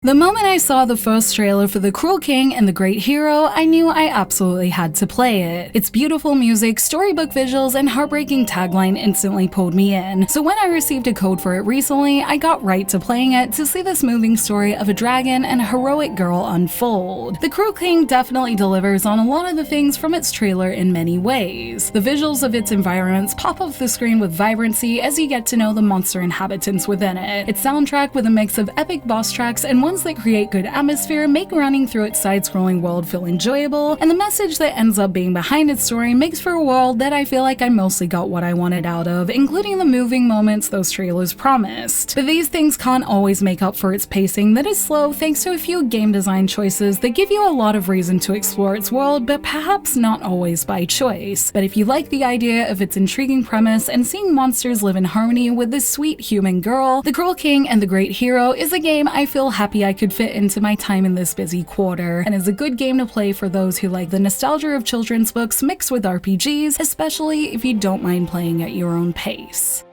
The moment I saw the first trailer for The Cruel King and the Great Hero, I knew I absolutely had to play it. Its beautiful music, storybook visuals, and heartbreaking tagline instantly pulled me in, so when I received a code for it recently, I got right to playing it to see this moving story of a dragon and a heroic girl unfold. The Cruel King definitely delivers on a lot of the things from its trailer in many ways. The visuals of its environments pop off the screen with vibrancy as you get to know the monster inhabitants within it. Its soundtrack with a mix of epic boss tracks and ones that create good atmosphere make running through its side-scrolling world feel enjoyable, and the message that ends up being behind its story makes for a world that I feel like I mostly got what I wanted out of, including the moving moments those trailers promised. But these things can't always make up for its pacing that is slow thanks to a few game design choices that give you a lot of reason to explore its world, but perhaps not always by choice. But if you like the idea of its intriguing premise and seeing monsters live in harmony with this sweet human girl, The Cruel King and the Great Hero is a game I feel happy I could fit into my time in this busy quarter, and is a good game to play for those who like the nostalgia of children's books mixed with RPGs, especially if you don't mind playing at your own pace.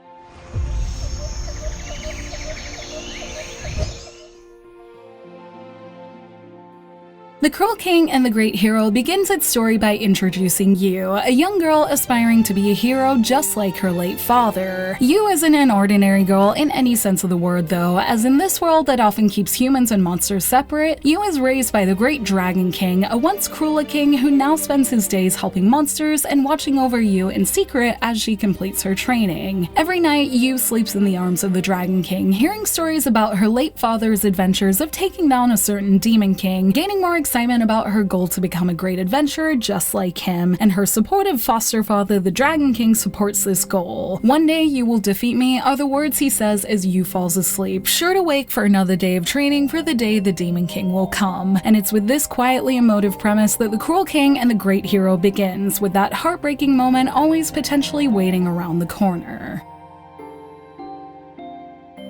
The Cruel King and the Great Hero begins its story by introducing Yu, a young girl aspiring to be a hero just like her late father. Yu isn't an ordinary girl in any sense of the word though, as in this world that often keeps humans and monsters separate, Yu is raised by the Great Dragon King, a once cruel king who now spends his days helping monsters and watching over Yu in secret as she completes her training. Every night, Yu sleeps in the arms of the Dragon King, hearing stories about her late father's adventures of taking down a certain demon king, gaining more excitement about her goal to become a great adventurer just like him, and her supportive foster father, the Dragon King, supports this goal. "One day you will defeat me" are the words he says as Yu falls asleep, sure to wake for another day of training for the day the Demon King will come. And it's with this quietly emotive premise that The Cruel King and the Great Hero begins, with that heartbreaking moment always potentially waiting around the corner.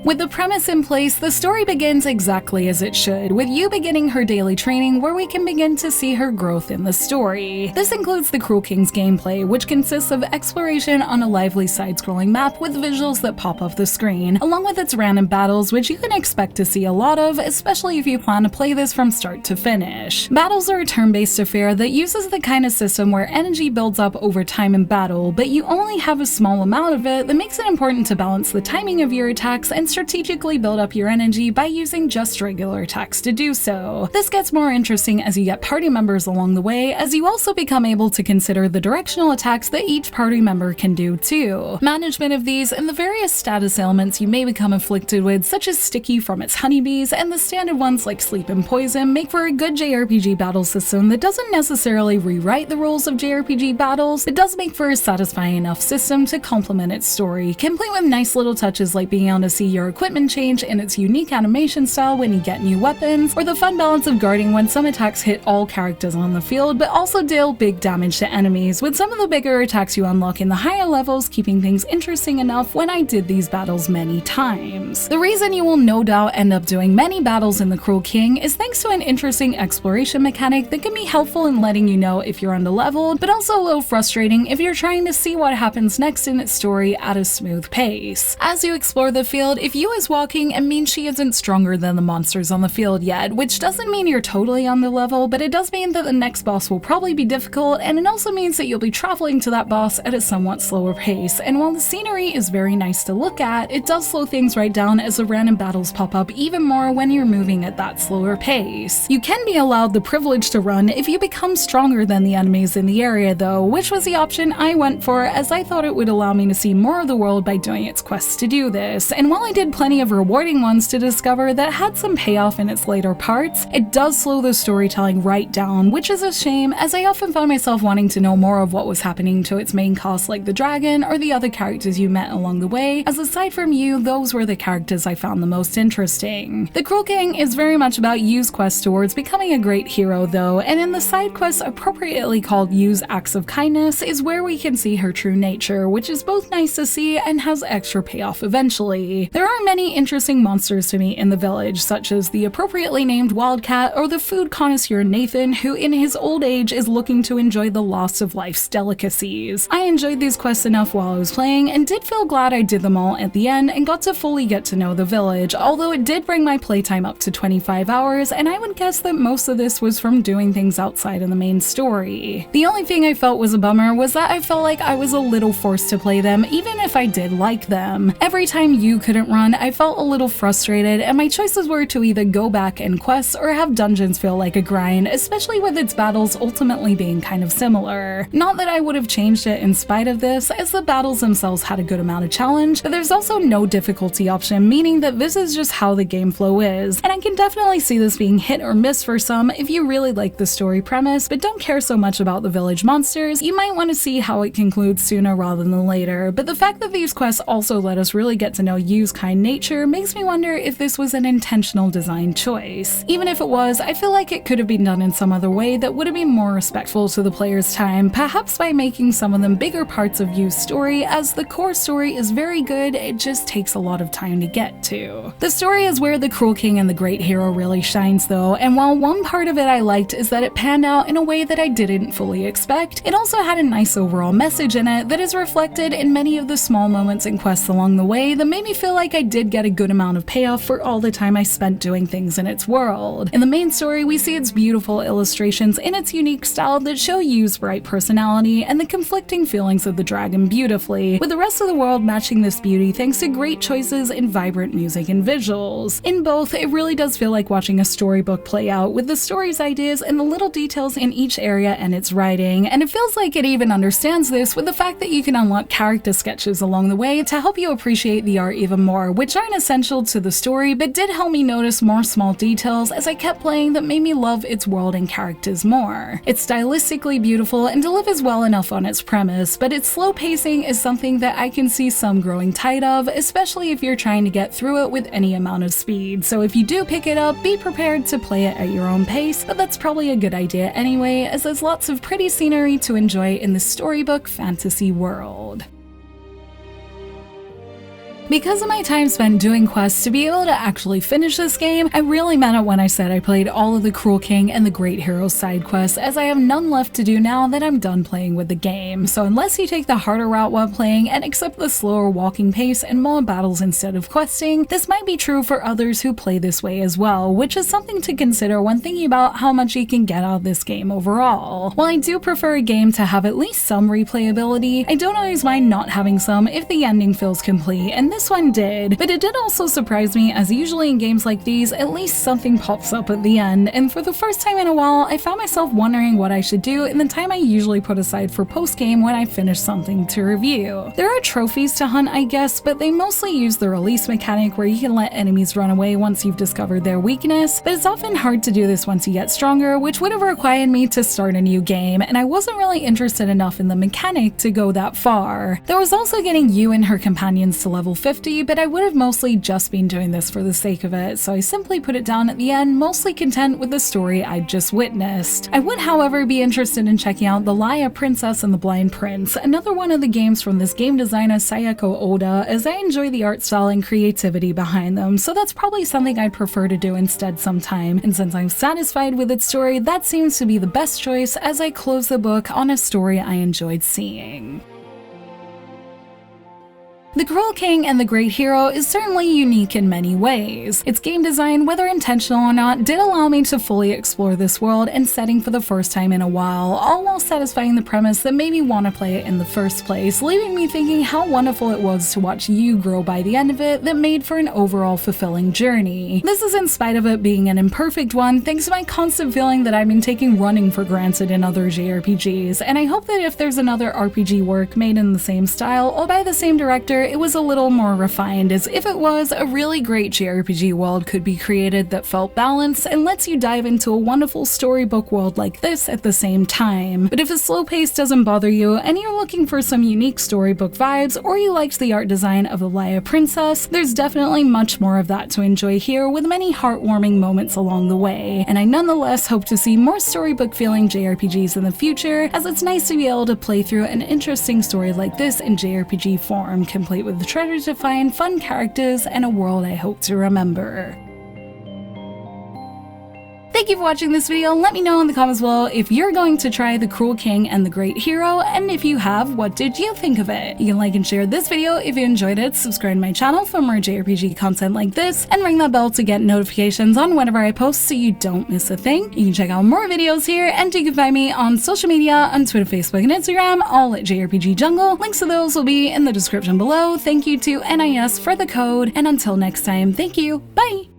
With the premise in place, the story begins exactly as it should, with Yu beginning her daily training where we can begin to see her growth in the story. This includes the Cruel King's gameplay, which consists of exploration on a lively side-scrolling map with visuals that pop off the screen, along with its random battles, which you can expect to see a lot of, especially if you plan to play this from start to finish. Battles are a turn-based affair that uses the kind of system where energy builds up over time in battle, but you only have a small amount of it that makes it important to balance the timing of your attacks and strategically build up your energy by using just regular attacks to do so. This gets more interesting as you get party members along the way, as you also become able to consider the directional attacks that each party member can do too. Management of these and the various status ailments you may become afflicted with, such as Sticky from its honeybees, and the standard ones like Sleep and Poison, make for a good JRPG battle system that doesn't necessarily rewrite the rules of JRPG battles, but does make for a satisfying enough system to complement its story, complete with nice little touches like being able to see your equipment change in its unique animation style when you get new weapons, or the fun balance of guarding when some attacks hit all characters on the field but also deal big damage to enemies, with some of the bigger attacks you unlock in the higher levels keeping things interesting enough when I did these battles many times. The reason you will no doubt end up doing many battles in The Cruel King is thanks to an interesting exploration mechanic that can be helpful in letting you know if you're underleveled, but also a little frustrating if you're trying to see what happens next in its story at a smooth pace. As you explore the field, if Yu is walking, it means she isn't stronger than the monsters on the field yet, which doesn't mean you're totally on the level, but it does mean that the next boss will probably be difficult, and it also means that you'll be traveling to that boss at a somewhat slower pace. And while the scenery is very nice to look at, it does slow things right down as the random battles pop up even more when you're moving at that slower pace. You can be allowed the privilege to run if you become stronger than the enemies in the area though, which was the option I went for as I thought it would allow me to see more of the world by doing its quests to do this. And while I did plenty of rewarding ones to discover that had some payoff in its later parts, it does slow the storytelling right down, which is a shame as I often found myself wanting to know more of what was happening to its main cast like the dragon or the other characters you met along the way, as aside from Yu, those were the characters I found the most interesting. The Cruel King is very much about Yu's quest towards becoming a great hero though, and in the side quest appropriately called Yu's Acts of Kindness is where we can see her true nature, which is both nice to see and has extra payoff eventually. There There are many interesting monsters to meet in the village, such as the appropriately named Wildcat or the food connoisseur Nathan, who in his old age is looking to enjoy the loss of life's delicacies. I enjoyed these quests enough while I was playing and did feel glad I did them all at the end and got to fully get to know the village, although it did bring my playtime up to 25 hours, and I would guess that most of this was from doing things outside of the main story. The only thing I felt was a bummer was that I felt like I was a little forced to play them, even if I did like them. Every time you couldn't run, I felt a little frustrated, and my choices were to either go back and quest or have dungeons feel like a grind, especially with its battles ultimately being kind of similar. Not that I would have changed it in spite of this, as the battles themselves had a good amount of challenge, but there's also no difficulty option, meaning that this is just how the game flow is, and I can definitely see this being hit or miss for some if you really like the story premise but don't care so much about the village monsters. You might want to see how it concludes sooner rather than later, but the fact that these quests also let us really get to know Yu's kind nature makes me wonder if this was an intentional design choice. Even if it was, I feel like it could have been done in some other way that would have been more respectful to the player's time, perhaps by making some of them bigger parts of Yu's story, as the core story is very good, it just takes a lot of time to get to. The story is where the Cruel King and the Great Hero really shines though, and while one part of it I liked is that it panned out in a way that I didn't fully expect, it also had a nice overall message in it that is reflected in many of the small moments and quests along the way that made me feel like I did get a good amount of payoff for all the time I spent doing things in its world. In the main story, we see its beautiful illustrations in its unique style that show Yu's bright personality and the conflicting feelings of the dragon beautifully, with the rest of the world matching this beauty thanks to great choices in vibrant music and visuals. In both, it really does feel like watching a storybook play out, with the story's ideas and the little details in each area and its writing, and it feels like it even understands this with the fact that you can unlock character sketches along the way to help you appreciate the art even more, which aren't essential to the story but did help me notice more small details as I kept playing that made me love its world and characters more. It's stylistically beautiful and delivers well enough on its premise, but its slow pacing is something that I can see some growing tired of, especially if you're trying to get through it with any amount of speed. So if you do pick it up, be prepared to play it at your own pace, but that's probably a good idea anyway, as there's lots of pretty scenery to enjoy in the storybook fantasy world. Because of my time spent doing quests to be able to actually finish this game, I really meant it when I said I played all of the Cruel King and the Great Hero side quests, as I have none left to do now that I'm done playing with the game. So unless you take the harder route while playing and accept the slower walking pace and more battles instead of questing, this might be true for others who play this way as well, which is something to consider when thinking about how much you can get out of this game overall. While I do prefer a game to have at least some replayability, I don't always mind not having some if the ending feels complete, and this one did, but it did also surprise me, as usually in games like these, at least something pops up at the end, and for the first time in a while, I found myself wondering what I should do in the time I usually put aside for post-game when I finish something to review. There are trophies to hunt, I guess, but they mostly use the release mechanic where you can let enemies run away once you've discovered their weakness, but it's often hard to do this once you get stronger, which would have required me to start a new game, and I wasn't really interested enough in the mechanic to go that far. There was also getting Yu and her companions to level 50, but I would have mostly just been doing this for the sake of it, so I simply put it down at the end, mostly content with the story I'd just witnessed. I would, however, be interested in checking out The Laya Princess and the Blind Prince, another one of the games from this game designer Sayako Oda, as I enjoy the art style and creativity behind them, so that's probably something I'd prefer to do instead sometime, and since I'm satisfied with its story, that seems to be the best choice as I close the book on a story I enjoyed seeing. The Cruel King and the Great Hero is certainly unique in many ways. Its game design, whether intentional or not, did allow me to fully explore this world and setting for the first time in a while, all while satisfying the premise that made me want to play it in the first place, leaving me thinking how wonderful it was to watch Yu grow by the end of it that made for an overall fulfilling journey. This is in spite of it being an imperfect one, thanks to my constant feeling that I've been taking running for granted in other JRPGs, and I hope that if there's another RPG work made in the same style or by the same director, it was a little more refined, as if it was, a really great JRPG world could be created that felt balanced and lets you dive into a wonderful storybook world like this at the same time. But if a slow pace doesn't bother you and you're looking for some unique storybook vibes, or you liked the art design of the Laya Princess, there's definitely much more of that to enjoy here, with many heartwarming moments along the way. And I nonetheless hope to see more storybook feeling JRPGs in the future, as it's nice to be able to play through an interesting story like this in JRPG form completely complete with treasure to find, fun characters, and a world I hope to remember. Thank you for watching this video. Let me know in the comments below if you're going to try The Cruel King and the Great Hero, and if you have, what did you think of it? You can like and share this video if you enjoyed it, subscribe to my channel for more JRPG content like this, and ring that bell to get notifications on whenever I post so you don't miss a thing. You can check out more videos here, and you can find me on social media on Twitter, Facebook, and Instagram, all at JRPG Jungle. Links to those will be in the description below. Thank you to NIS for the code, and until next time, thank you, bye!